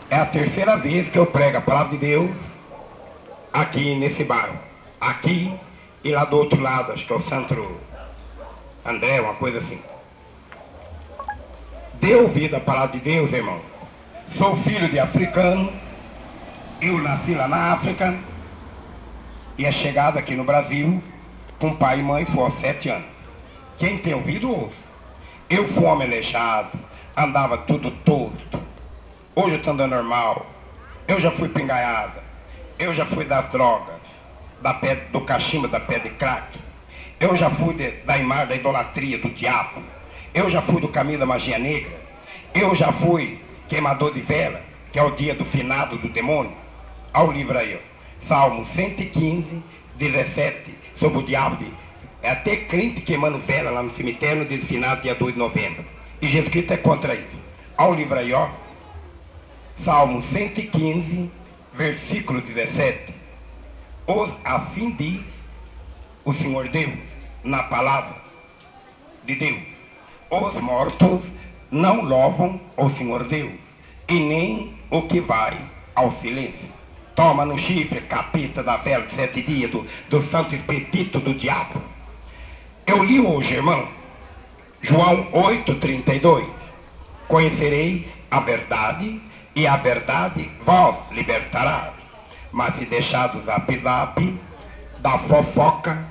É a terceira vez que eu prego a palavra de Deus aqui nesse bairro. Aqui e lá do outro lado, acho que é o Santo André, uma coisa assim. Dê ouvido à palavra de Deus, irmão. Sou filho de africano, eu nasci lá na África e é chegado aqui no Brasil com pai e mãe foi aos 7 anos. Quem tem ouvido, ouça. Eu fui homem aleijado, andava tudo torto. Hoje eu estou andando normal. Eu já fui pingaiada. Eu já fui das drogas, do cachimbo, da pedra de crack. Eu já fui da imagem da idolatria, do diabo. Eu já fui do caminho da magia negra. Eu já fui queimador de vela, que é o dia do finado do demônio. Olha o livro aí, ó. Salmo 115, 17, sobre o diabo. É até crente queimando vela lá no cemitério no dia do finado, dia 2 de novembro. E Jesus Cristo é contra isso. Olha o livro aí, ó. Salmo 115, versículo 17. Assim diz o Senhor Deus, na palavra de Deus. Os mortos não louvam o Senhor Deus, e nem o que vai ao silêncio. Toma no chifre, capeta da vela de 7 dias, do santo expedito do diabo. Eu li hoje, irmão, João 8,32. Conhecereis a verdade, e a verdade vos libertará. Mas se deixar do zap-zap, da fofoca,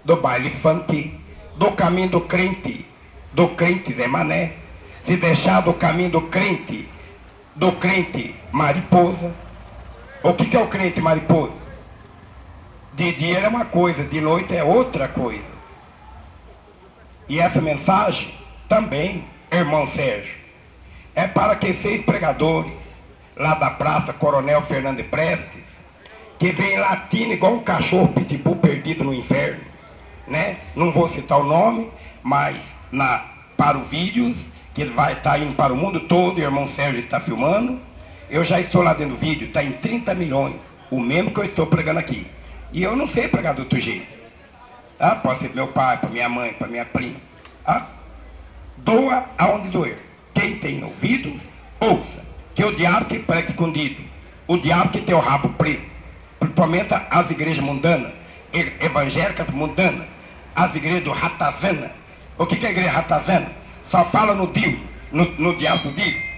do baile funk, do caminho do crente Zé Mané, se deixar do caminho do crente mariposa. O que é o crente mariposa? De dia é uma coisa, de noite é outra coisa. E essa mensagem também, irmão Sérgio, é para que 6 pregadores lá da Praça Coronel Fernando Prestes, que vem latindo igual um cachorro pitbull perdido no inferno, né? Não vou citar o nome, mas para o vídeo, que vai estar indo para o mundo todo, o irmão Sérgio está filmando. Eu já estou lá dentro do vídeo, está em 30 milhões, o mesmo que eu estou pregando aqui. E eu não sei pregar do outro jeito. Ah, pode ser para meu pai, para minha mãe, para minha prima. Ah, doa aonde doer. Quem tem ouvidos, ouça. Que o diabo que prega escondido, o diabo que tem o rabo preso, principalmente as igrejas mundanas, evangélicas mundanas, as igrejas do Ratazana. O que é a igreja Ratazana? Só fala no diabo do Dio.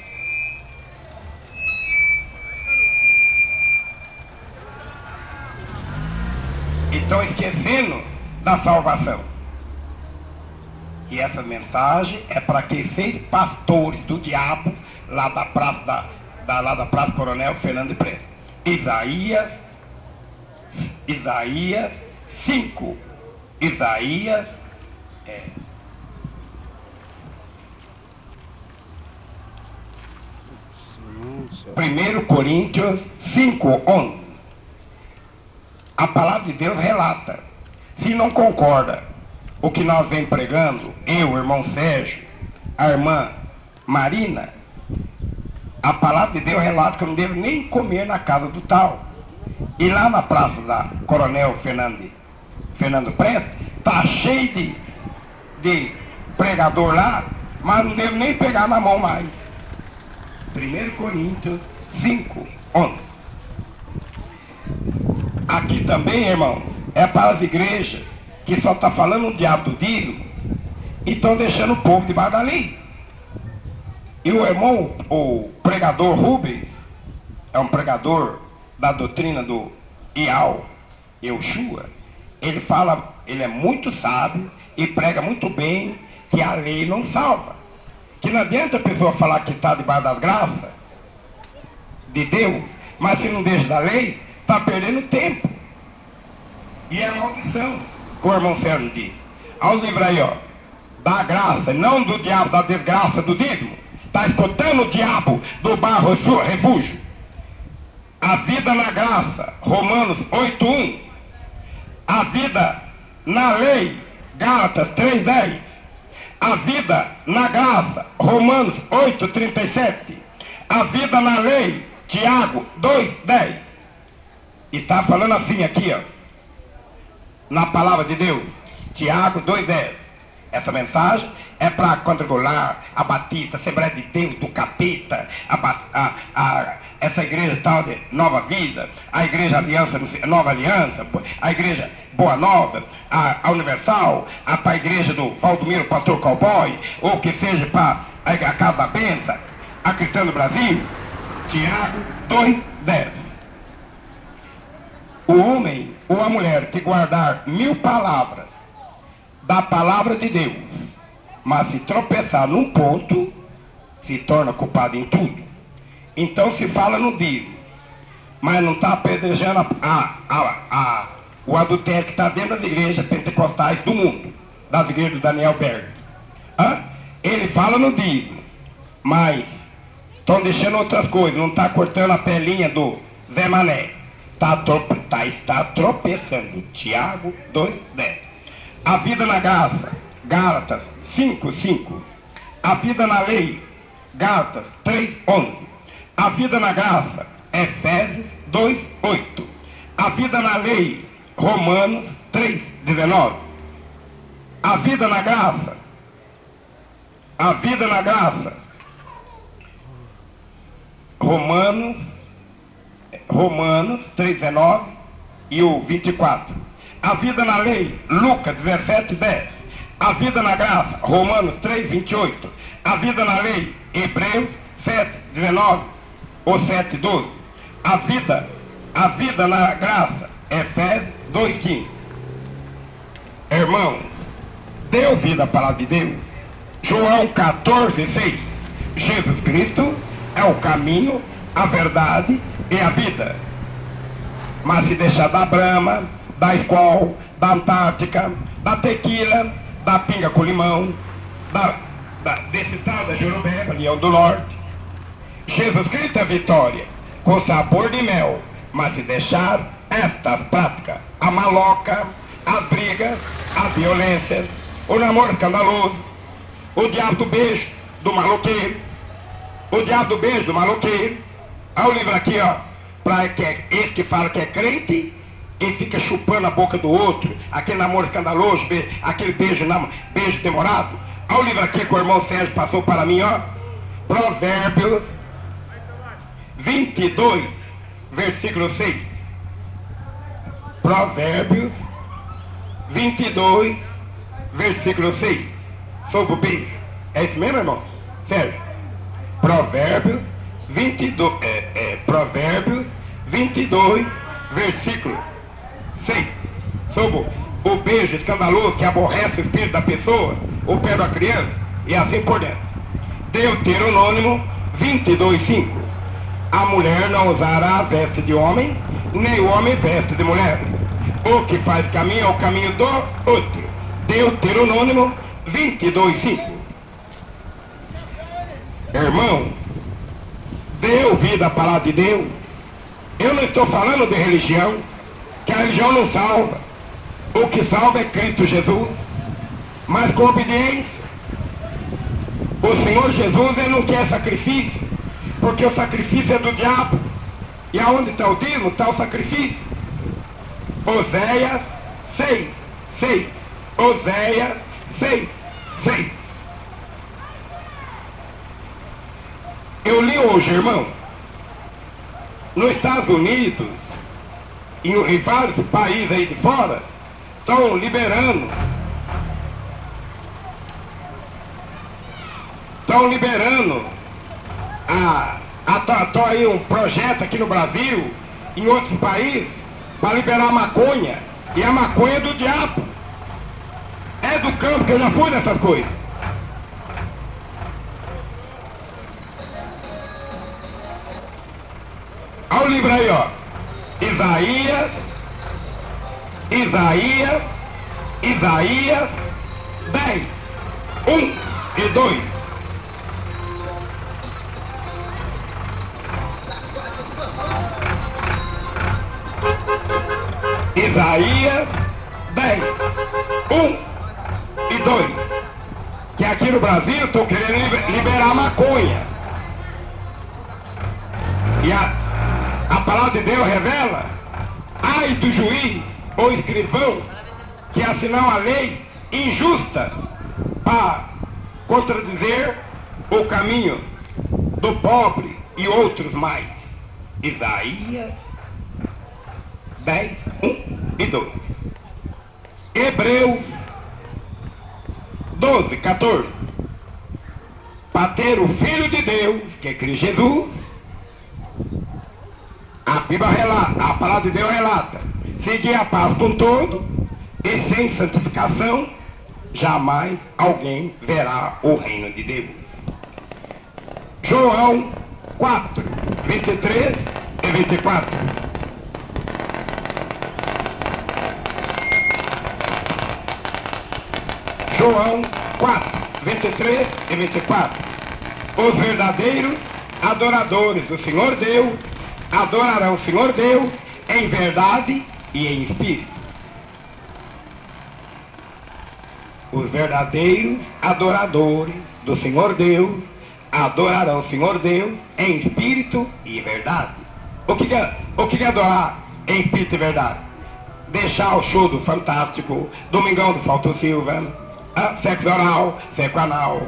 E estão esquecendo da salvação. E essa mensagem é para aqueles 6 pastores do diabo lá da praça lá da Praça Coronel Fernando Prestes. Isaías 5. Isaías 1 Coríntios 5:11. A palavra de Deus relata. Se não concorda o que nós vem pregando, eu, o irmão Sérgio, a irmã Marina, a palavra de Deus relata que eu não devo nem comer na casa do tal. E lá na praça da Coronel Fernando Prestes, está cheio de pregador lá, mas não devo nem pegar na mão mais. 1 Coríntios 5:11. Aqui também, irmãos, é para as igrejas que só está falando o diabo do dízimo e estão deixando o povo debaixo da lei. E o irmão, o pregador Rubens, é um pregador da doutrina do Iau, Yeshua. Ele fala, ele é muito sábio e prega muito bem que a lei não salva. Que não adianta a pessoa falar que está debaixo das graças de Deus, mas se não deixa da lei, está perdendo tempo. E é maldição, como o irmão Sérgio diz. Olha o livro aí, ó. Da graça, não do diabo, da desgraça, do dízimo. Está escutando o diabo do barro refúgio. A vida na graça, Romanos 8:1. A vida na lei, Gálatas 3:10. A vida na graça, Romanos 8:37. A vida na lei, Tiago 2:10. Está falando assim aqui, ó, na palavra de Deus, Tiago 2:10. Essa mensagem é para quadrangular, a Batista, Assembleia de Deus, do Capeta, essa igreja tal de Nova Vida, a igreja Aliança, Nova Aliança, a igreja Boa Nova, a Universal, para a igreja do Valdomiro Pastor Cowboy, ou que seja para a Casa da Benção, a Cristã do Brasil. Tiago 2:10. O homem ou a mulher que guardar 1000 palavras da palavra de Deus, mas se tropeçar num ponto, se torna culpado em tudo. Então se fala no dízimo, mas não está apedrejando o adultério que está dentro das igrejas pentecostais do mundo, das igrejas do Daniel Berg. Ele fala no dízimo, mas estão deixando outras coisas, não está cortando a pelinha do Zé Mané. Está tropeçando. Tiago 2:10. A vida na graça, Gálatas 5:5. A vida na lei, Gálatas 3:11. A vida na graça, Efésios 2:8. A vida na lei, Romanos 3:19. A vida na graça, Romanos 3:19 e o 24. A vida na lei, Lucas 17:10. A vida na graça, Romanos 3:28. A vida na lei, Hebreus 7:19 ou 7:12. A vida na graça, Efésios 2:15. Irmãos, dê ouvido à palavra de Deus. João 14:6. Jesus Cristo é o caminho, a verdade e a vida. Mas se deixar da Brahma, da Skol, da Antártica, da Tequila, da pinga com limão, desse tal da Jurubeba, Leão do Norte, Jesus Cristo é vitória, com sabor de mel. Mas se deixar estas práticas, a maloca, as brigas, a violência, o namoro escandaloso, o diabo do beijo do maloqueiro, Olha o livro aqui, ó, para esse que fala que é crente e fica chupando a boca do outro, aquele namoro escandaloso, aquele beijo demorado. Olha o livro aqui que o irmão Sérgio passou para mim, ó. Provérbios 22, versículo 6. Provérbios 22, versículo 6. Sobre o beijo. É isso mesmo, irmão? Sérgio? Provérbios 22, versículo 6. Sobre o beijo escandaloso que aborrece o espírito da pessoa, o pé da criança, e assim por dentro. Deuteronômio 22:5. A mulher não usará a veste de homem, nem o homem veste de mulher. O que faz caminho é o caminho do outro. Deuteronômio 22:5. Irmãos, dê ouvido à palavra de Deus. Eu não estou falando de religião, que a religião não salva. O que salva é Cristo Jesus. Mas com obediência. O Senhor Jesus, Ele não quer sacrifício, porque o sacrifício é do diabo. E aonde está o dízimo, está o sacrifício. Oséias 6:6. Oséias 6:6. Eu li hoje, irmão, nos Estados Unidos, em vários países aí de fora, estão liberando estão aí um projeto aqui no Brasil, em outros países, para liberar a maconha. E a maconha é do diabo. É do campo, que eu já fui nessas coisas. Olha o livro aí, ó. Isaías 10, 1 e 2. Isaías 10, 1 e 2. Que aqui no Brasil estão querendo liberar a maconha. E a palavra de Deus revela: ai do juiz ou escrivão que assinar uma lei injusta para contradizer o caminho do pobre e outros mais. Isaías 10, 1 e 2. Hebreus 12, 14. Para ter o Filho de Deus, que é Cristo Jesus, a Bíblia relata, a palavra de Deus relata, seguir a paz com todo, e sem santificação, jamais alguém verá o reino de Deus. João 4, 23 e 24. João 4, 23 e 24. Os verdadeiros adoradores do Senhor Deus adorarão o Senhor Deus em verdade e em espírito. Os verdadeiros adoradores do Senhor Deus adorarão o Senhor Deus em espírito e verdade. O que é adorar em espírito e verdade? Deixar o show do Fantástico, Domingão do Fausto Silva, sexo oral, sexo anal,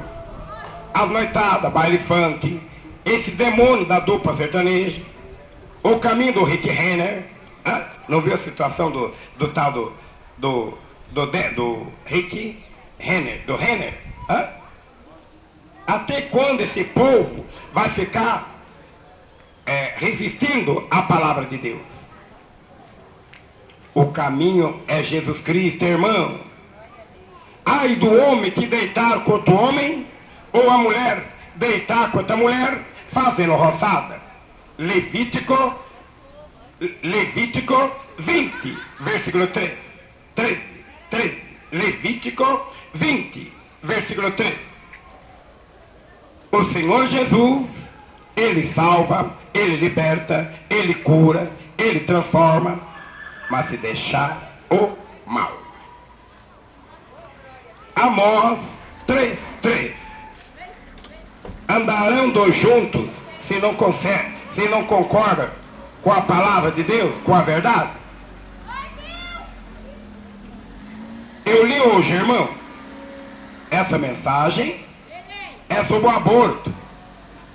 as noitadas, baile funk, esse demônio da dupla sertaneja, o caminho do Rick Renner. Não viu a situação do tal do Rick Renner, do Renner? Até quando esse povo vai ficar resistindo à palavra de Deus? O caminho é Jesus Cristo, irmão. Ai do homem que deitar contra o homem, ou a mulher deitar contra a mulher, fazendo roçada. Levítico 20, versículo 13. Levítico 20, versículo 13. O Senhor Jesus, Ele salva, Ele liberta, Ele cura, Ele transforma, mas se deixar o mal. Amós 3, 3. Andarão dois juntos se não concordam com a palavra de Deus, com a verdade? Eu li hoje, irmão, essa mensagem é sobre o aborto.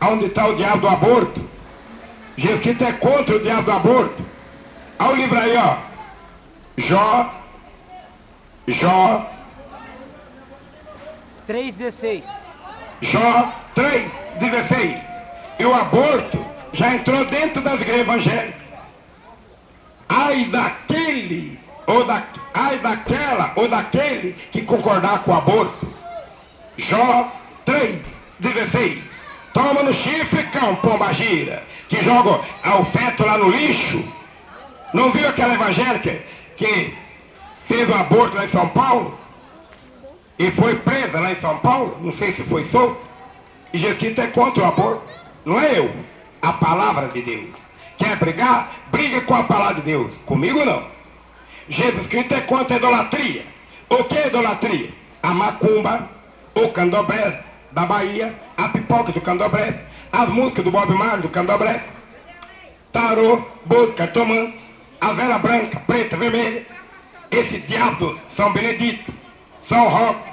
Onde está o diabo do aborto? Jesus Cristo é contra o diabo do aborto. Olha o livro aí, ó. Jó 3,16. Jó 3,16. E o aborto já entrou dentro das igrejas evangélicas. Ai daquele, ai daquela ou daquele que concordar com o aborto. Jó 3,16. Toma no chifre, cão, pombagira, que joga o feto lá no lixo. Não viu aquela evangélica que fez o aborto lá em São Paulo? E foi presa lá em São Paulo? Não sei se foi solto. E Jesus Cristo é contra o aborto. Não é eu. A palavra de Deus. Quer brigar? Briga com a palavra de Deus. Comigo não. Jesus Cristo é contra a idolatria. O que é idolatria? A macumba, o candomblé da Bahia, a pipoca do candomblé, as músicas do Bob Marley do candomblé, tarô, bolsa, cartomante, a vela branca, preta, vermelha, esse diabo do São Benedito, São Roque.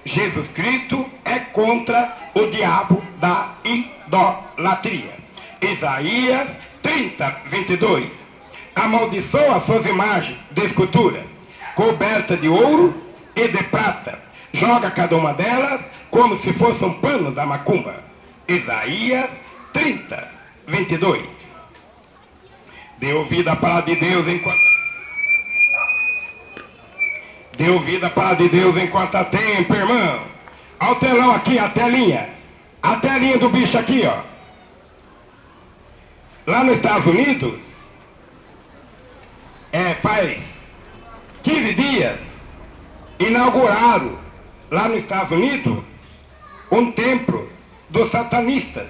Jesus Cristo é contra o diabo da idolatria. Isaías 30, 22. Amaldiçoa as suas imagens de escultura, coberta de ouro e de prata. Joga cada uma delas como se fosse um pano da macumba. Isaías 30, 22. Dê ouvido à palavra de Deus enquanto... Dê ouvido à palavra de Deus enquanto há tempo, irmão. Olha o telão aqui, a telinha. A telinha do bicho aqui, ó. Lá nos Estados Unidos, faz 15 dias, inauguraram lá nos Estados Unidos um templo dos satanistas.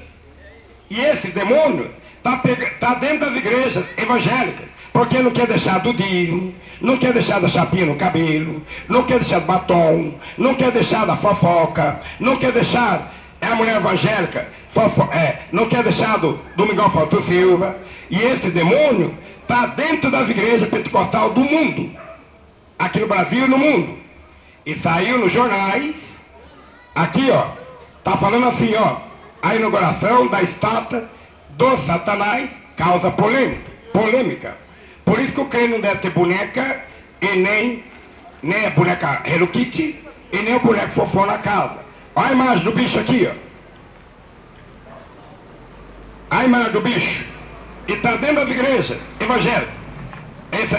E esse demônio tá dentro das igrejas evangélicas, porque não quer deixar do dízimo, não quer deixar da chapinha no cabelo, não quer deixar do batom, não quer deixar da fofoca, não quer deixar a mulher evangélica, não quer deixar do Domingão Fausto Silva. E esse demônio está dentro das igrejas pentecostais do mundo, aqui no Brasil e no mundo. E saiu nos jornais Aqui, ó, tá falando assim, ó, a inauguração da estátua do Satanás causa polêmica. Por isso que o crente não deve ter boneca e nem a boneca Hello Kitty e nem o boneco fofão na casa. Olha a imagem do bicho aqui, ó. A imagem do bicho. E tá dentro das igrejas evangélicas.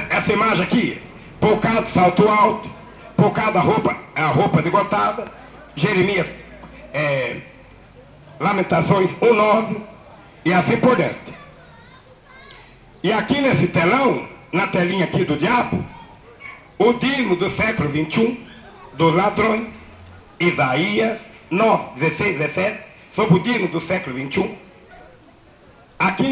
Essa imagem aqui, por causa do salto alto, por causa da roupa degotada, Jeremias, Lamentações 1:9 e assim por diante. E aqui nesse telão, na telinha aqui do diabo, o dízimo do século 21, dos ladrões, Isaías 9, 16, 17, sobre o dízimo do século 21. Aqui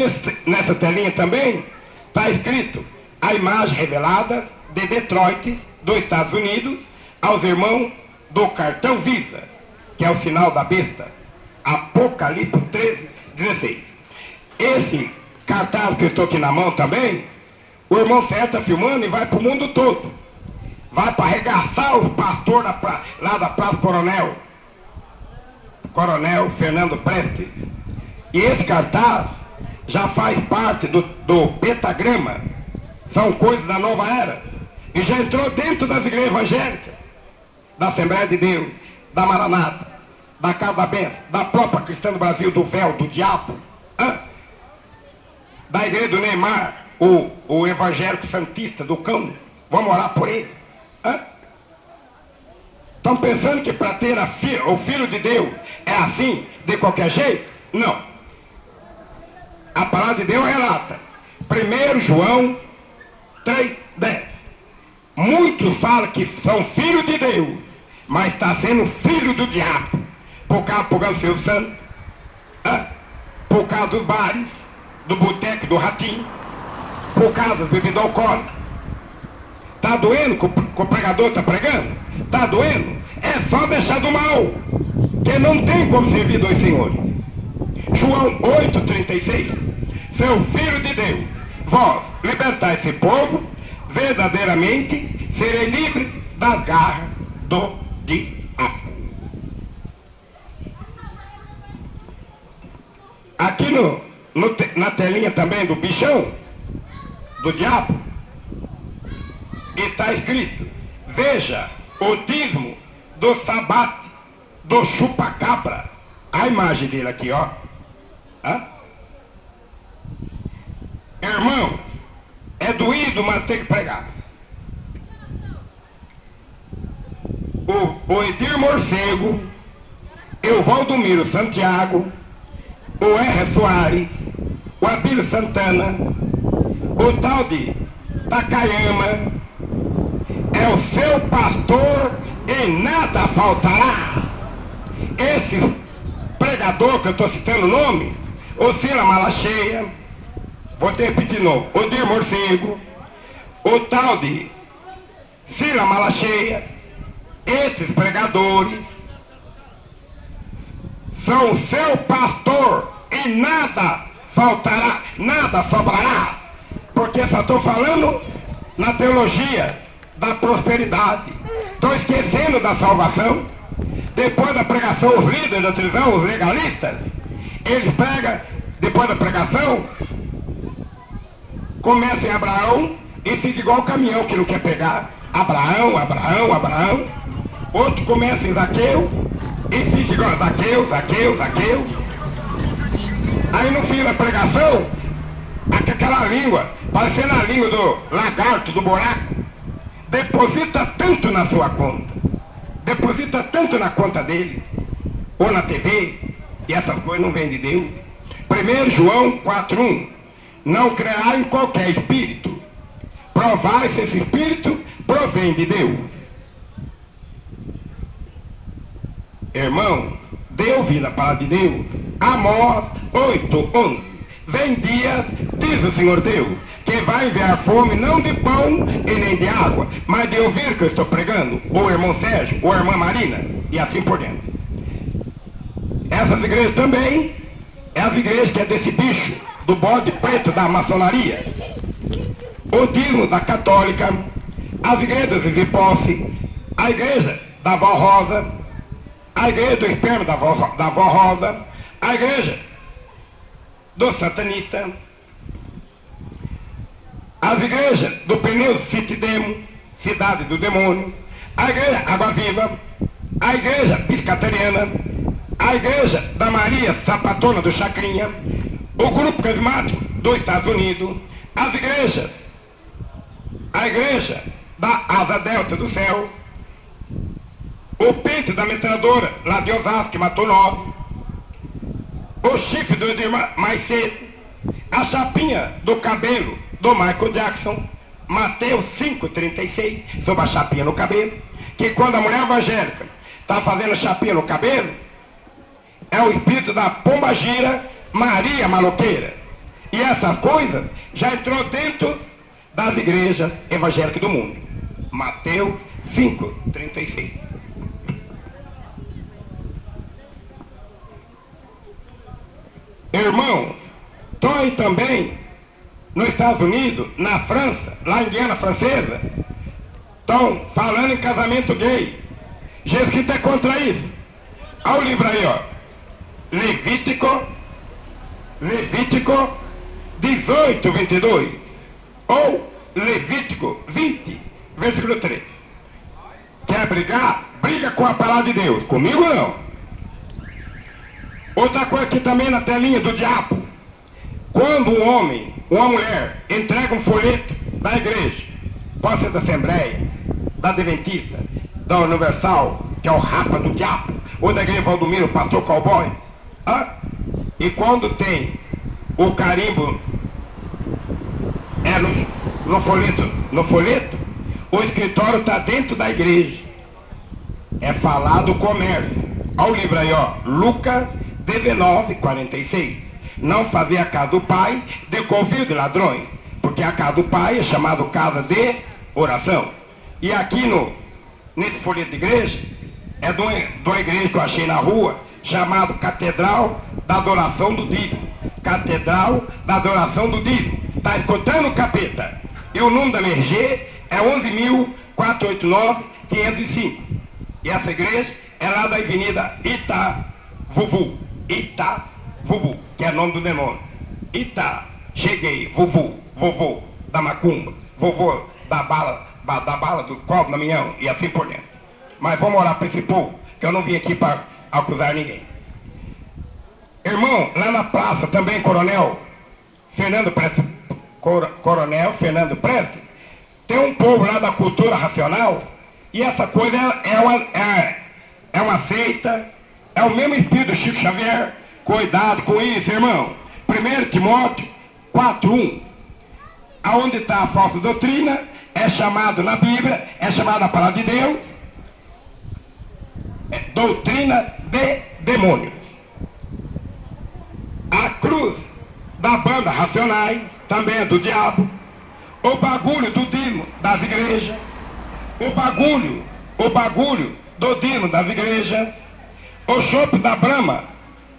nessa telinha também está escrito a imagem revelada de Detroit, dos Estados Unidos, aos irmãos do cartão Visa, que é o sinal da besta, Apocalipse 13, 16. Esse cartaz que eu estou aqui na mão também, o irmão Sérgio está filmando e vai para o mundo todo. Vai para arregaçar os pastores lá da Praça Coronel Fernando Prestes. E esse cartaz já faz parte do pentagrama. São coisas da nova era. E já entrou dentro das igrejas evangélicas, da Assembleia de Deus, da Maranata, da Casa da Benção, da própria Cristã do Brasil, do Véu, do Diabo, da igreja do Neymar, o evangélico santista do Cão. Vamos orar por ele. Estão pensando que para ter o Filho de Deus é assim, de qualquer jeito? Não. A palavra de Deus relata, 1 João 3:10. Muitos falam que são filhos de Deus, mas está sendo filho do diabo, por causa do programa Seu Santo, por causa dos bares, do boteco, do ratinho, por causa das bebidas alcoólicas. Está doendo que o pregador está pregando? Está doendo? É só deixar do mal, que não tem como servir dois senhores. João 8:36. Seu Filho de Deus, vós libertai esse povo, verdadeiramente serei livres das garras do diabo. Aqui na telinha também do bichão, do diabo, está escrito: veja o dízimo do sabate, do chupacabra. A imagem dele aqui, ó. Irmão, é doído, mas tem que pregar. O Edir Morcego, o Valdomiro Santiago, o R. Soares, o Abílio Santana, o tal de Takayama, é o seu pastor e nada faltará. Esse pregador que eu estou citando o nome, o Sila Malacheia, vou ter que repetir de novo, o Edir Morcego, o tal de Sila Malacheia, esses pregadores são o seu pastor e nada faltará, nada sobrará, porque só estou falando na teologia da prosperidade, estou esquecendo da salvação. Depois da pregação, os líderes da televisão, os legalistas, eles pregam, depois da pregação, começa em Abraão e fica igual o caminhão que não quer pegar. Abraão, Abraão, Abraão. Outro começa em Zaqueu e fica igual a Zaqueu, Zaqueu, Zaqueu. Aí no fim da pregação, aquela língua, parecendo a língua do lagarto, do buraco, deposita tanto na sua conta, deposita tanto na conta dele, ou na TV, e essas coisas não vêm de Deus. 1 João 4:1. Não creai em qualquer espírito, provai se esse espírito provém de Deus. Irmãos, dê ouvido à palavra de Deus. Amós 8:11. Vem dias, diz o Senhor Deus, que vai enviar fome não de pão e nem de água, mas de ouvir que eu estou pregando, ou irmão Sérgio, ou irmã Marina, e assim por diante. Essas igrejas também, é as igrejas que é desse bicho, do bode preto da maçonaria, o dízimo da católica, as igrejas de Ziposse, a igreja da Val Rosa, a igreja do esperma da avó Rosa, a igreja do satanista, as igrejas do pneu City Demo, Cidade do Demônio, a igreja Água Viva, a igreja Piscateriana, a igreja da Maria Sapatona do Chacrinha, o grupo carismático dos Estados Unidos, as igrejas, a igreja da Asa Delta do Céu, o pente da metralhadora lá de Osasco, que matou 9, o chifre do Edir mais cedo, a chapinha do cabelo do Michael Jackson, Mateus 5,36, sobre a chapinha no cabelo, que quando a mulher evangélica está fazendo chapinha no cabelo, é o espírito da pombagira Maria Maloqueira. E essas coisas já entrou dentro das igrejas evangélicas do mundo. Mateus 5,36. Irmãos, estão aí também nos Estados Unidos, na França, lá em Guiana Francesa, estão falando em casamento gay. Jesus Cristo é contra isso. Olha o livro aí, ó. Levítico 18, 22. Ou Levítico 20, versículo 3. Quer brigar? Briga com a palavra de Deus. Comigo não. Outra coisa aqui também na telinha do diabo. Quando um homem ou uma mulher entrega um folheto da igreja, pode ser da Assembleia, da Adventista, da Universal, que é o rapa do diabo, ou da igreja Valdomiro, o pastor cowboy, e quando tem o carimbo no folheto, o escritório está dentro da igreja. É falar do comércio. Olha o livro aí, ó, Lucas 19, 46. Não fazer a casa do pai de convívio de ladrões, porque a casa do pai é chamada casa de oração. E aqui nesse folheto de igreja, é de uma igreja que eu achei na rua, chamado Catedral da Adoração do Dízimo. Catedral da Adoração do Dízimo. Está escutando, capeta? E o número da MRG é 11.489-505. E essa igreja é lá da Avenida Itavuvu, que é o nome do demônio. Cheguei, vovô da macumba, vovô da bala do copo na minhão, e assim por dentro. Mas vamos orar para esse povo, que eu não vim aqui para acusar ninguém. Irmão, lá na praça também, Coronel Fernando Preste, tem um povo lá da cultura racional, e essa coisa é uma seita, é o mesmo espírito do Chico Xavier. Cuidado com isso, irmão. 1 Timóteo 4:1. Aonde está a falsa doutrina, é chamado na Bíblia, é chamado na palavra de Deus, doutrina de demônios. A cruz da banda Racionais também é do diabo. O bagulho do dízimo das igrejas, o bagulho do dízimo das igrejas, o chope da Brahma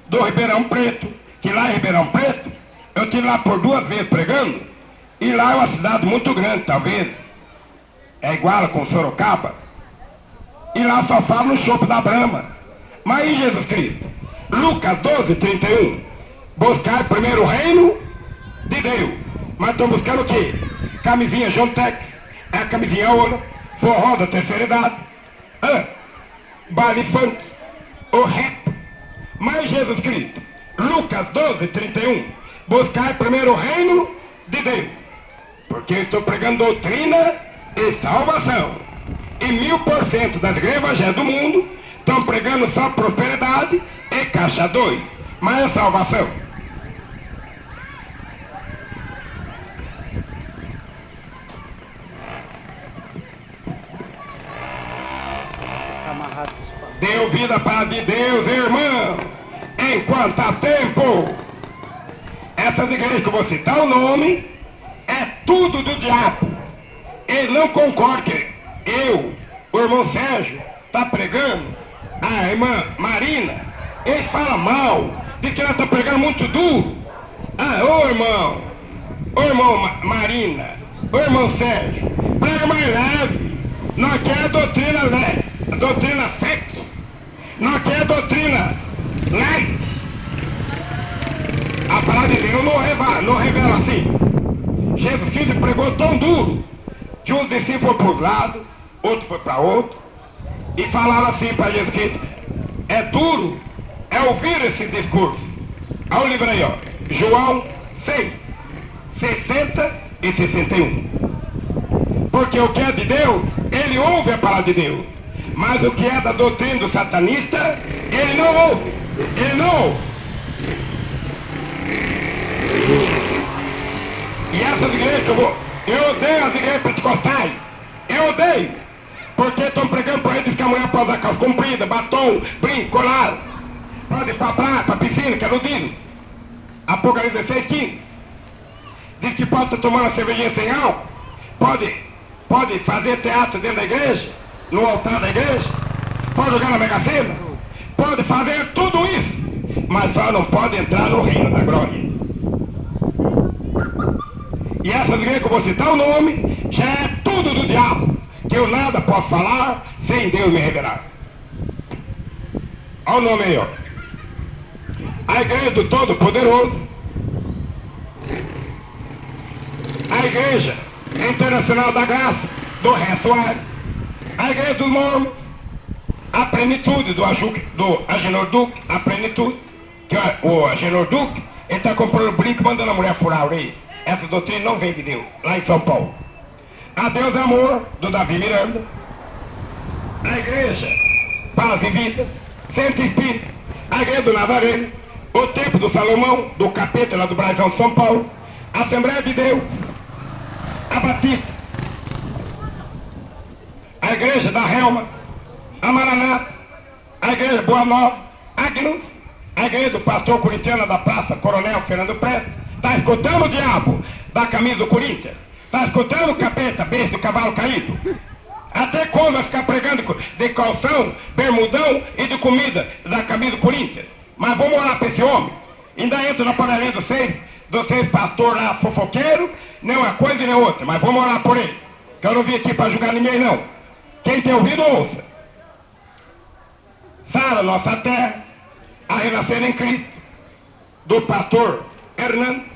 do Ribeirão Preto, que lá em Ribeirão Preto, eu estive lá por 2 vezes pregando, e lá é uma cidade muito grande, talvez, é igual com Sorocaba, e lá só fala no chope da Brahma. Mas aí Jesus Cristo, Lucas 12:31, buscar primeiro o reino de Deus. Mas estão buscando o quê? Camisinha John Tex, é a camisinha ouro, forró da terceira idade, baile funk, o rap. Mas Jesus Cristo, Lucas 12:31, buscar primeiro o reino de Deus, porque eu estou pregando doutrina e salvação. E 1000% das igrejas evangélicas do mundo estão pregando só prosperidade e caixa 2, mas é salvação. Dê ouvido à palavra de Deus, irmão, enquanto há tempo. Essas igrejas que eu vou citar o nome, é tudo do diabo. Ele não concorda que o irmão Sérgio, está pregando, a irmã Marina, ele fala mal, diz que ela está pregando muito duro. Ô irmão Marina, ô irmão Sérgio, prega mais leve. Nós queremos a doutrina leve, a doutrina fake. Não quer doutrina light. A palavra de Deus não revela assim. Jesus Cristo pregou tão duro que um discípulo foi para um lado, outro foi para outro, e falaram assim para Jesus Cristo: é duro, é ouvir esse discurso. Olha o livro aí, ó, João 6, 60 e 61. Porque o que é de Deus, ele ouve a palavra de Deus. Mas o que é da doutrina do satanista, ele não ouve. Ele não ouve. E essas igrejas que eu odeio as igrejas pentecostais. Eu odeio. Porque estão pregando para eles que a mulher pode usar calça comprida, batom, brinco, colar. Pode ir para a praia, para a piscina, que é nudismo. Apocalipse 16, 15. Diz que pode estar tomando cervejinha sem álcool. Pode fazer teatro dentro da igreja, no altar da igreja. Pode jogar na Mega Sena. Pode fazer tudo isso. Mas só não pode entrar no reino da glória. E essas igrejas que eu vou citar o nome, já é tudo do diabo. Que eu nada posso falar sem Deus me revelar. Olha o nome aí, ó. A igreja do Todo-Poderoso. A igreja Internacional da Graça do Ressoar. A igreja dos Mormons. A plenitude do Agenor Duque. A plenitude. Que o Agenor Duque, ele está comprando brinco e mandando a mulher furar a orelha. Essa doutrina não vem de Deus, lá em São Paulo. A Deus é Amor, do Davi Miranda. A igreja Paz e Vida, Centro Espírita. A igreja do Nazareno. O Templo do Salomão, do Capeta, lá do Brasão de São Paulo. A Assembleia de Deus. A Batista. A igreja da Helma. A Maranata. A igreja Boa Nova. Agnus. A igreja do pastor corintiano da Praça Coronel Fernando Prestes. Está escutando o diabo da camisa do Corinthians? Está escutando o capeta, besta do cavalo caído? Até quando vai ficar pregando de calção, bermudão e de comida da camisa do Corinthians? Mas vamos orar para esse homem. Ainda entra na panelinha dos seis pastores lá fofoqueiro, nem uma coisa e nem outra. Mas vamos orar por ele. Que eu não vim aqui para julgar ninguém, não. Quem tem ouvido, ouça. Sara, nossa terra, a renascer em Cristo, do pastor Hernando.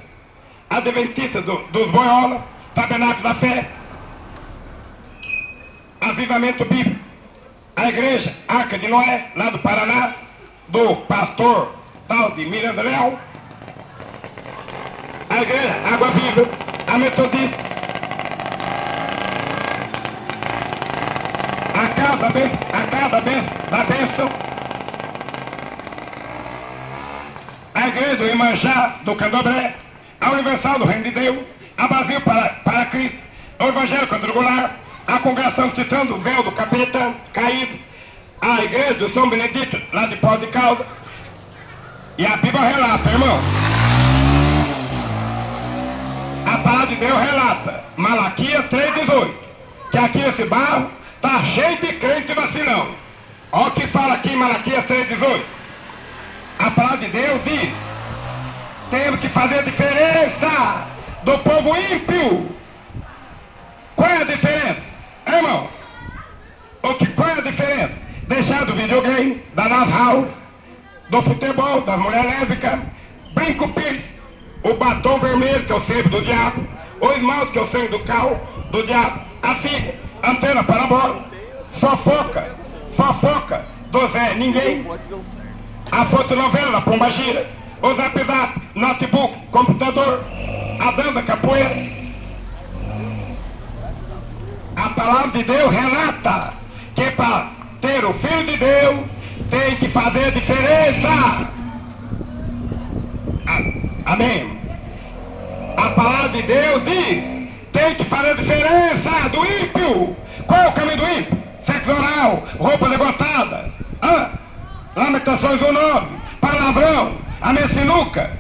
Adventista dos Boiola, Tabernáculo da Fé, Avivamento Bíblico, a igreja Arca de Noé, lá do Paraná, do pastor tal de Miranda Leal, a igreja Água Viva, a Metodista, a Casa da Bênção, a igreja do Imanjá, do Candomblé, a Universal do Reino de Deus, a Brasil para Cristo, o Evangelho Quadrangular, a Congregação Titã do Véu do Capeta Caído, a Igreja do São Benedito, lá de Pau de Calda, e a Bíblia relata, irmão. A palavra de Deus relata, Malaquias 3,18, que aqui esse barro está cheio de crente vacilão. Olha o que fala aqui em Malaquias 3,18. A palavra de Deus diz: temos que fazer a diferença do povo ímpio. Qual é a diferença? Irmão, qual é a diferença? Deixar do videogame, da nas house, do futebol, das mulheres lésbicas, brinco piercing, o batom vermelho, que é o sebo do diabo, o esmalte, que é o sangue do cal, do diabo, a figa, antena parabólica, fofoca do Zé Ninguém, a fotonovela da Pombagira, o Zap Zap, notebook, computador, a dança capoeira. A palavra de Deus relata que para ter o Filho de Deus tem que fazer a diferença. Amém. A palavra de Deus diz: tem que fazer a diferença do ímpio. Qual é o caminho do ímpio? Sexo oral, roupa degostada, lamentações do 9, palavrão, a messinuca,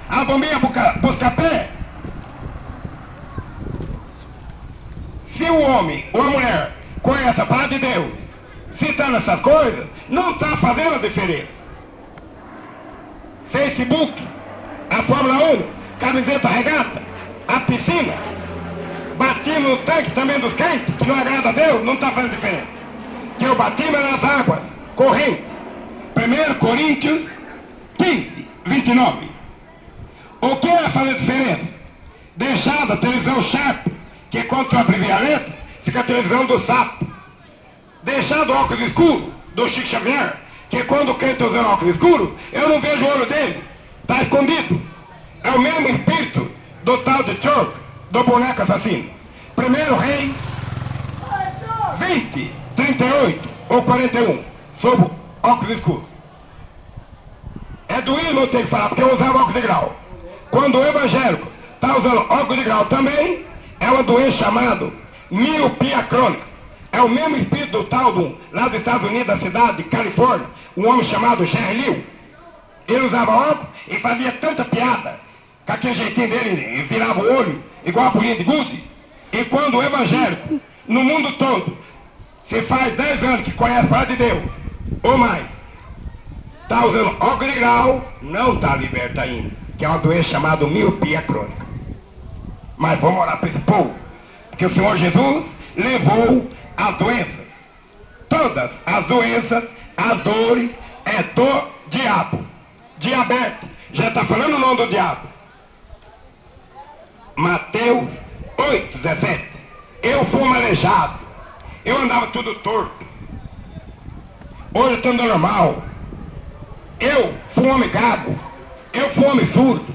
a bombinha busca-pé. Se o homem ou a mulher conhece a palavra de Deus, citando essas coisas, não está fazendo a diferença. Facebook, a Fórmula 1, camiseta regata, a piscina, batismo no tanque também dos crentes, que não agrada a Deus, não está fazendo diferença. que eu bati nas águas correntes. 1 Coríntios 15, 29. O que é fazer diferença? Deixar da televisão Sharp, que quando tu abrevia a letra, fica a televisão do sapo. Deixar do óculos escuro, do Chico Xavier, que quando o crente está usando óculos escuro, eu não vejo o olho dele, está escondido. É o mesmo espírito do tal de Church, do boneco assassino. 1 Reis 20, 38 ou 41, sob óculos escuros. É do hino eu tenho que falar, porque eu usava óculos de grau. Quando o evangélico está usando óculos de grau também, é uma doença chamada miopia crônica. É o mesmo espírito do tal lá dos Estados Unidos, da cidade de Califórnia, um homem chamado Jerry Liu. Ele usava óculos e fazia tanta piada, com aquele jeitinho dele, ele virava o olho, igual a bolinha de gude. E quando o evangélico, no mundo todo, se faz 10 anos que conhece a palavra de Deus, ou mais, está usando óculos de grau, não está liberto ainda, que é uma doença chamada miopia crônica. Mas vamos orar para esse povo, porque o Senhor Jesus levou as doenças, todas as doenças, as dores, é do diabo. Diabetes, já está falando o nome do diabo. Mateus 8, 17. Eu fui um aleijado, eu andava tudo torto, hoje eu estou andando normal. Eu fui um homem gago, eu fui um homem surdo.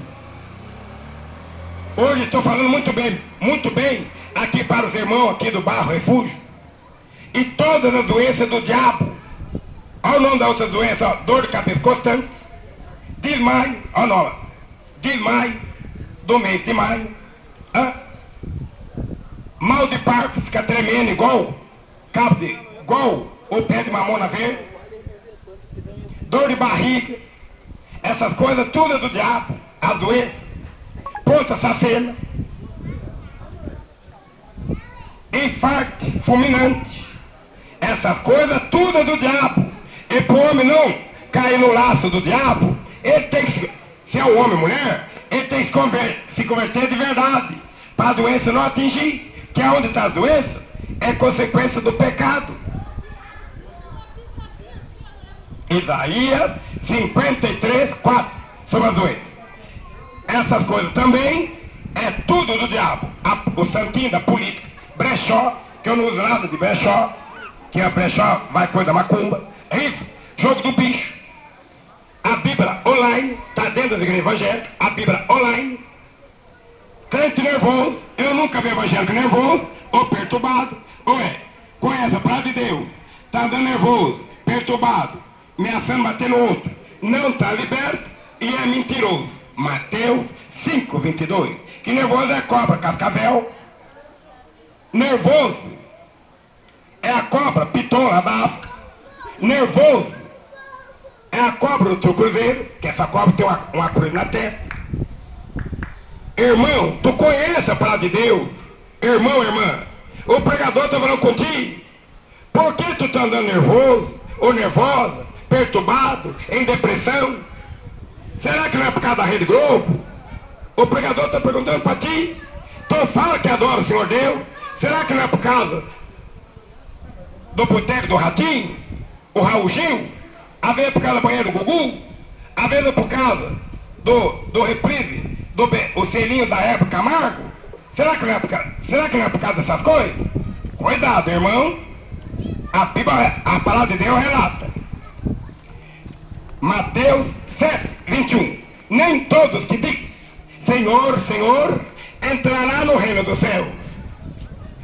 Hoje estou falando muito bem aqui para os irmãos aqui do Barro Refúgio. E todas as doenças do diabo. Olha o nome das outras doenças, ó, dor de cabeça constante, desmaio, olha o nome, desmaio do mês de maio, mal de parto, fica tremendo igual igual o pé de mamona verde, dor de barriga, essas coisas tudo é do diabo, as doenças, ponta safena, infarto fulminante, essas coisas tudo é do diabo. E para o homem não cair no laço do diabo, ele tem que, se é um homem ou mulher, ele tem que se converter de verdade, para a doença não atingir, que é onde está as doenças, é consequência do pecado. Isaías 53, 4, sobre as doenças. Essas coisas também é tudo do diabo. O santinho da política, brechó, que eu não uso nada de brechó, que a brechó vai coisa da macumba, rifle, jogo do bicho. A Bíblia online, está dentro das igrejas evangélicas, a Bíblia online. Crente nervoso, eu nunca vi evangélico nervoso, ou perturbado, ou conhece a palavra de Deus, está andando nervoso, perturbado, ameaçando bater no outro, não está liberto e é mentiroso. Mateus 5, 22. Que nervoso é cobra, cascavel. Nervoso é a cobra, piton lá da África. Nervoso é a cobra do teu cruzeiro, que essa cobra tem uma cruz na testa. Irmão, tu conhece a palavra de Deus? Irmão, irmã, o pregador está falando contigo. Por que tu está andando nervoso, ou nervosa, perturbado, em depressão? Será que não é por causa da Rede Globo? O pregador está perguntando para ti. Tu fala que adora o Senhor Deus. Será que não é por causa do boteco do Ratinho, o Raul Gil? Às vezes é por causa da banheira do Gugu? Às vezes é por causa do reprise, o selinho da Hebe Camargo? Será que não é por causa dessas coisas? Cuidado, irmão. A Bíblia, a palavra de Deus relata. Mateus 7, 21. Nem todos que diz Senhor, Senhor, entrará no reino dos céus.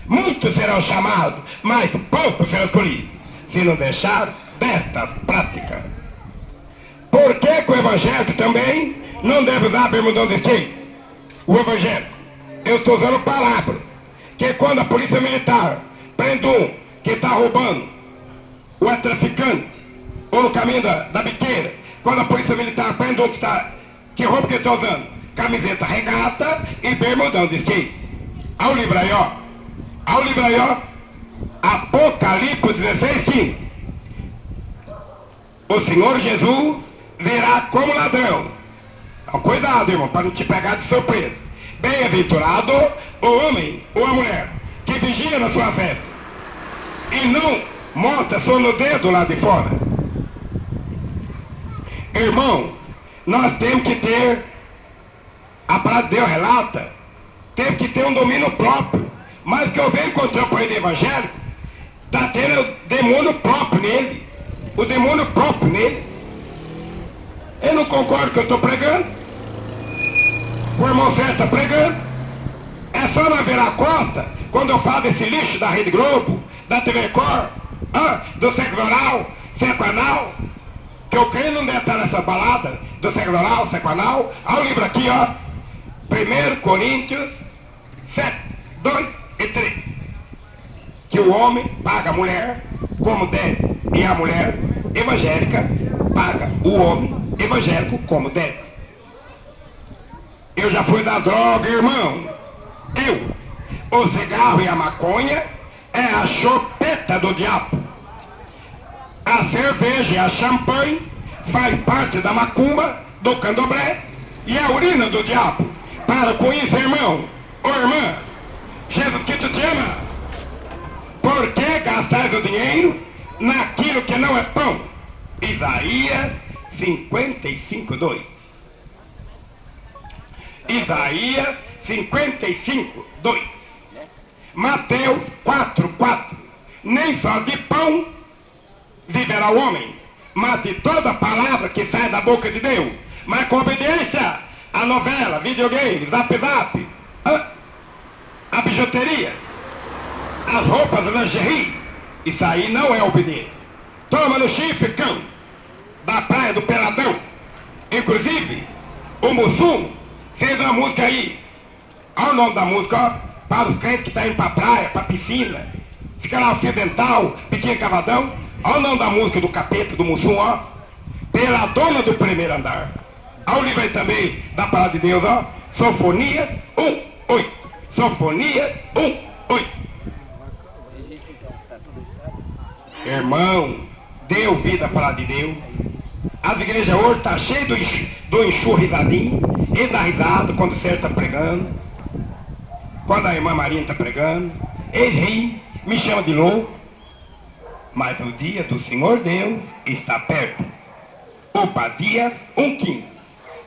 Muitos serão chamados, mas poucos serão escolhidos, se não deixar destas práticas. Por que o evangélico também não deve usar bermudão de skate? O evangélico, eu estou usando palavra, que quando a polícia militar prende um que está roubando, ou é traficante, ou no caminho da biqueira, quando a polícia militar prende um que rouba que ele está usando, camiseta regata e bermudão de skate. Olha o livro aí, ó. Olha o livro aí, ó. Apocalipse 16, 15. O Senhor Jesus virá como ladrão. Então, cuidado, irmão, para não te pegar de surpresa. Bem-aventurado o homem ou a mulher que vigia na sua festa e não mostra só no dedo lá de fora. Irmãos, nós temos que ter, a palavra de Deus relata, temos que ter um domínio próprio. Mas que eu venho encontrar o país evangélico, está tendo o demônio próprio nele. O demônio próprio nele. Eu não concordo com o que eu estou pregando. O irmão Sérgio está pregando. É só não virar a costa quando eu falo desse lixo da Rede Globo, da TV Cor, do sexo oral, sexo anal, que eu creio não deve estar nessa balada do sexo oral, sexo anal. Olha o livro aqui, ó. 1 Coríntios 7, 2 e 3. Que o homem paga a mulher como deve, e a mulher evangélica paga o homem evangélico como deve. Eu já fui da droga, irmão. O cigarro e a maconha é a chopeta do diabo. A cerveja e a champanhe faz parte da macumba, do candomblé e a urina do diabo. Para com isso, irmão ou irmã. Jesus Cristo te ama. Por que gastais o dinheiro naquilo que não é pão? Isaías 55, 2. Isaías 55, 2. Mateus 4, 4. Nem só de pão viverá o homem, mas de toda palavra que sai da boca de Deus. Mas com obediência a novela, videogame, zap, a bijuteria, as roupas, lingerie, isso aí não é obediência. Toma no chifre, cão, da praia do Peladão. Inclusive, o Mussum fez uma música aí. Olha o nome da música, ó. Para os crentes que estão indo pra praia, pra piscina. Fica lá o fio dental, pequeno cavadão. Olha o nome da música do capeta, do Mussum, ó. Pela dona do primeiro andar. Olha o livro aí também da palavra de Deus, ó. Sofonias 1, 8. Sofonias 1, 8. Irmão, dê ouvido à palavra de Deus. As igrejas hoje estão tá cheias do enxurrizadinho. Ele dá risada quando o Sérgio está pregando. Quando a irmã Marinha está pregando. Eles riem, me chamam de louco. Mas o dia do Senhor Deus está perto. Obadias 1,15.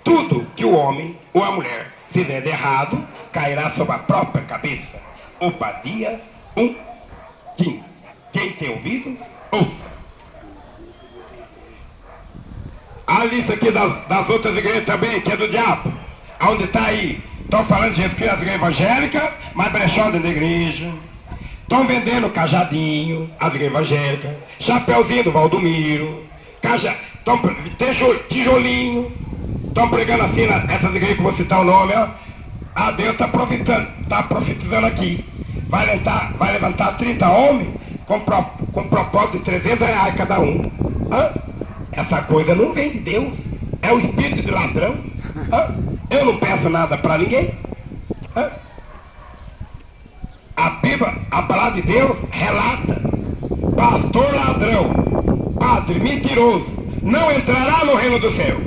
Tudo que o homem ou a mulher fizer de errado, cairá sobre a própria cabeça. Obadias 1,15. Quem tem ouvidos, ouça. A lista aqui das outras igrejas também, que é do diabo. Onde está aí? Estão falando de Jesus Cristo, as igrejas evangélicas, mas brechó dentro da igreja. Estão vendendo cajadinho, as igrejas evangélicas. Chapeuzinho do Valdomiro. Tijolinho. Estão pregando assim, essas igrejas que eu vou citar o nome, ó. Ah, Deus está profetizando aqui. Vai levantar 30 homens com propósito de R$300 cada um. Essa coisa não vem de Deus. É o espírito de ladrão. Eu não peço nada para ninguém. A Bíblia, a palavra de Deus relata: pastor ladrão, padre mentiroso, não entrará no reino do céu.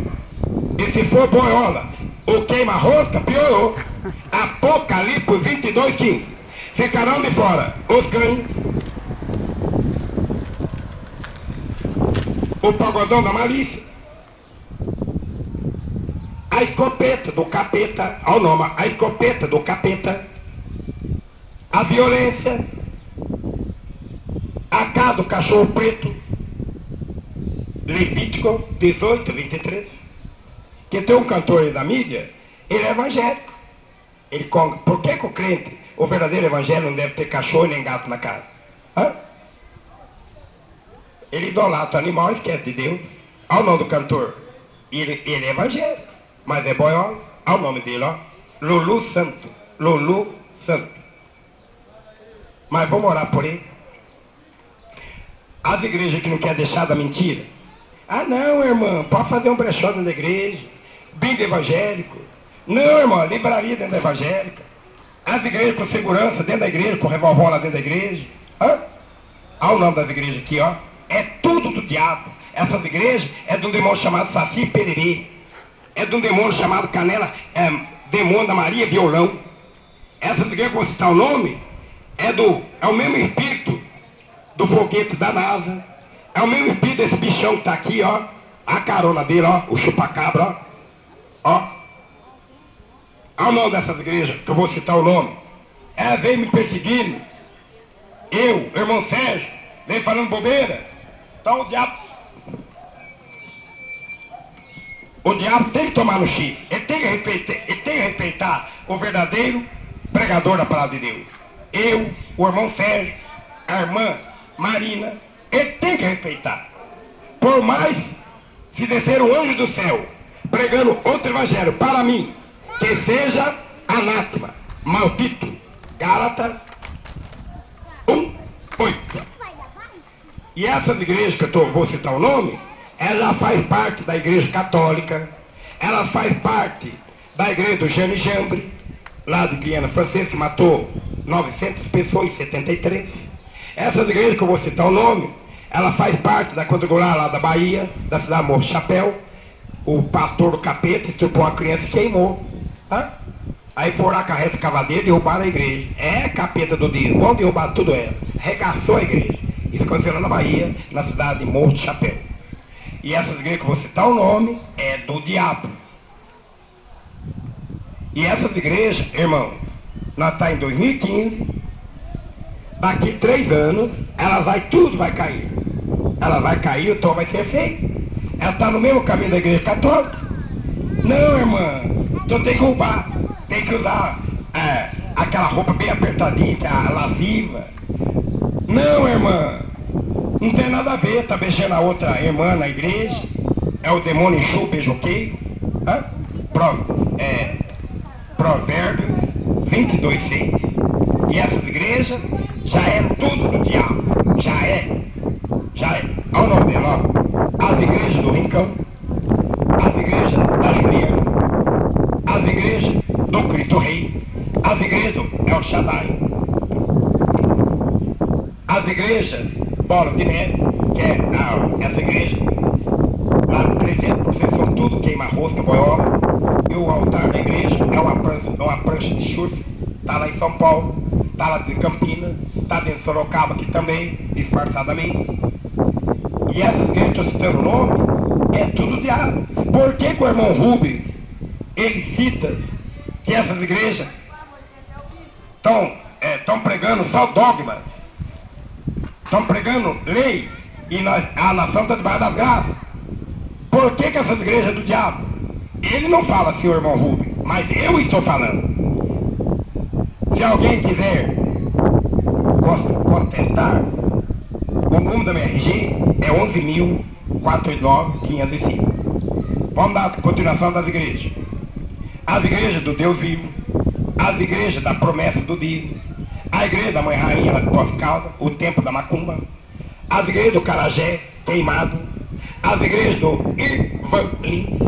E se for boiola ou queima-rosca, piorou. Apocalipse 22, 15. Ficarão de fora os cães, o pagodão da malícia, a escopeta do capeta, ao nome, a escopeta do capeta, a violência, a casa do cachorro preto, Levítico 18, 23. Que tem um cantor aí da mídia, ele é evangélico. Por que o crente, o verdadeiro evangelho, não deve ter cachorro nem gato na casa? Ele idolatra o animal e esquece de Deus. Olha o nome do cantor. Ele é evangélico, mas é boiola. Olha o nome dele, ó. Lulu Santo. Lulu Santo. Mas vamos orar por ele. As igrejas que não querem deixar da mentira. Não, irmão, pode fazer um brechó dentro da igreja. Bingo evangélico. Não, irmão, livraria dentro da evangélica. As igrejas com segurança dentro da igreja, com revólver lá dentro da igreja. Olha o nome das igrejas aqui, ó. É tudo do diabo. Essas igrejas é de um demônio chamado Saci Pererê. É de um demônio chamado Canela, demônio da Maria Violão. Essas igrejas, que eu vou citar o nome, é o mesmo espírito do foguete da NASA. É o mesmo espírito desse bichão que tá aqui, ó. A carona dele, ó. O chupacabra, ó. Ó o nome dessas igrejas, que eu vou citar o nome. Ela veio me perseguindo. Eu, irmão Sérgio, veio falando bobeira. Então o diabo tem que tomar no chifre. Ele tem que respeitar o verdadeiro pregador da palavra de Deus. Eu, o irmão Sérgio, a irmã Marina, ele tem que respeitar. Por mais se descer um anjo do céu pregando outro evangelho para mim, que seja anátema, maldito. Gálatas 1:8. E essas igrejas que eu vou citar o nome, ela faz parte da igreja católica, ela faz parte da igreja do Jane Jambre, lá de Guiana Francesa, que matou 900 pessoas em 73. Essas igrejas que eu vou citar o nome, ela faz parte da quadrangular lá da Bahia, da cidade de Morro Chapéu. O pastor do capeta estrupou uma criança e queimou. Tá? Aí foram a carreta cavadeira e derrubaram a igreja. É capeta do dia, vão derrubar tudo ela. Regaçou a igreja. Isso aconteceu lá na Bahia, na cidade de Morro de Chapéu. E essas igrejas que eu vou citar o nome é do diabo. E essas igrejas, irmãos, nós estamos em 2015, daqui 3 anos, tudo vai cair. Ela vai cair, o tom vai ser feio. Ela está no mesmo caminho da igreja católica. Não, irmã, então tem que roubar, tem que usar aquela roupa bem apertadinha, a lasciva. Não, irmã, não tem nada a ver, tá beijando a outra irmã na igreja. É o demônio enxu, beijoqueiro. Provérbios 22:6. E essas igrejas já é tudo do diabo. Já é. Olha o nome dela, ó. As igrejas do Rincão, as igrejas da Juliana, as igrejas do Cristo Rei, as igrejas do El Shaddai, as igrejas Bola de Neve, que é essa igreja, lá 300% são tudo queima-rosca, boiola, e o altar da igreja é uma prancha de chufre, está lá em São Paulo, está lá em Campinas, está dentro de Sorocaba aqui também, disfarçadamente. E essas igrejas que eu estou citando o nome, é tudo diabo. Por que o irmão Rubens, ele cita que essas igrejas estão pregando só dogmas, estão pregando lei, e a nação está debaixo das graças? Por que essas igrejas é do diabo? Ele não fala assim, o irmão Rubens, mas eu estou falando. Se alguém quiser contestar, o número da minha RG é 11.489-505. Vamos dar a continuação das igrejas. As igrejas do Deus vivo, as igrejas da promessa do dízimo, a igreja da Mãe Rainha lá de Pós-Caldas, o templo da Macumba, as igrejas do Carajé, queimado, as igrejas do Irvan Lins,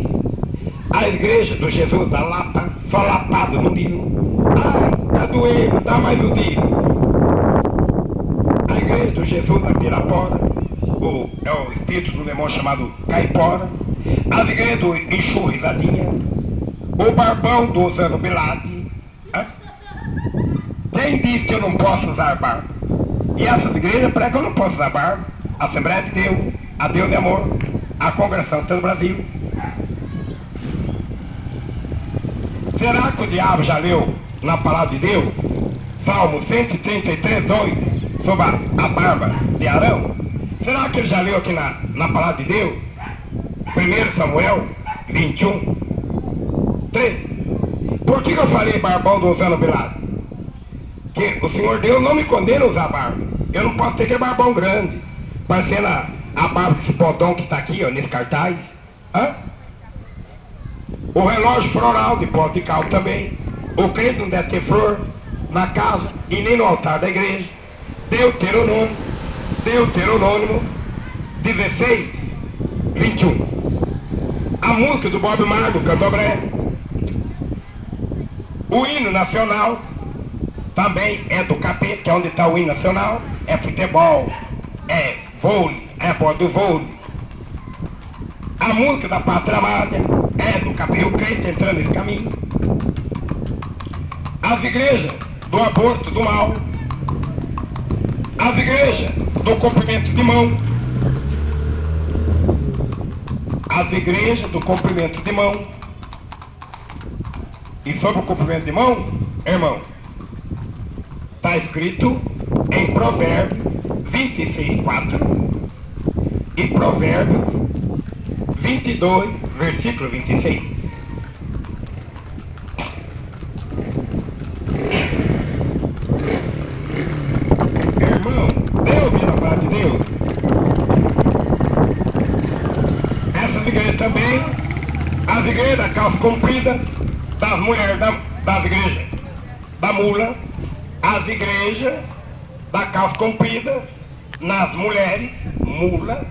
a igreja do Jesus da Lapa, só lapado no Nilo. Ai, tá doendo, dá mais um dia. A igreja do Jesus da Pirapora, é o espírito do demônio chamado Caipora, as igrejas do Exu Risadinha, o Barbão do Osano Bilade. Quem diz que eu não posso usar barba? E essas igrejas pregam que eu não posso usar barba. A Assembleia de Deus, a Deus é Amor, a Congregação de todo o Brasil. Será que o diabo já leu na palavra de Deus, Salmo 133:2, sobre a barba de Arão? Será que ele já leu aqui na palavra de Deus? 1 Samuel 21:13. Por que eu falei barbão do Osano Bilade? Que o Senhor Deus não me condena a usar barba. Eu não posso ter aquele barbão grande, parecendo a barba desse bodão que está aqui, ó, nesse cartaz. O relógio floral de pote de cal também. O crente não deve ter flor na casa e nem no altar da igreja. Deuteronômio 16:21. A música do Bob Marley, do Candomblé. O hino nacional também é do capeta, que é onde está o hino nacional. É futebol, é vôlei, é bola do vôlei. A música da Pátria Amada é do capeta, o crente entrando nesse caminho. As igrejas do aborto, do mal. As igrejas do comprimento de mão. As igrejas do comprimento de mão. E sobre o comprimento de mão, irmão, está escrito em Provérbios 26:4 e Provérbios 22, versículo 26. Irmão, dê ouvido a palavra de Deus. Essas igrejas também, as igrejas da calça comprida, das mulheres, das igrejas da mula, as igrejas da calça comprida, nas mulheres, mula,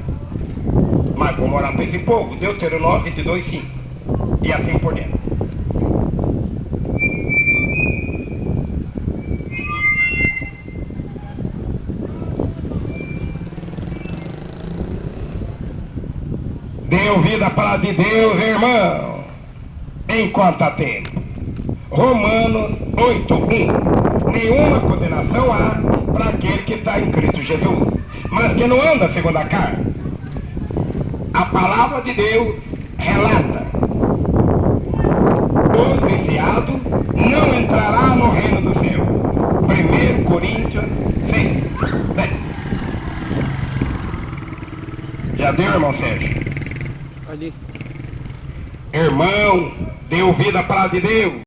mas vou morar para esse povo, Deuteronômio 22:5, e assim por diante. Dê ouvido à palavra de Deus, irmão, enquanto há tempo. Romanos 8:1. Nenhuma condenação há para aquele que está em Cristo Jesus, mas que não anda segundo a carne. A palavra de Deus relata: os viciados não entrará no reino do céu. 1 Coríntios 6:10. Já deu, irmão Sérgio? Ali. Irmão, dê ouvido à palavra de Deus.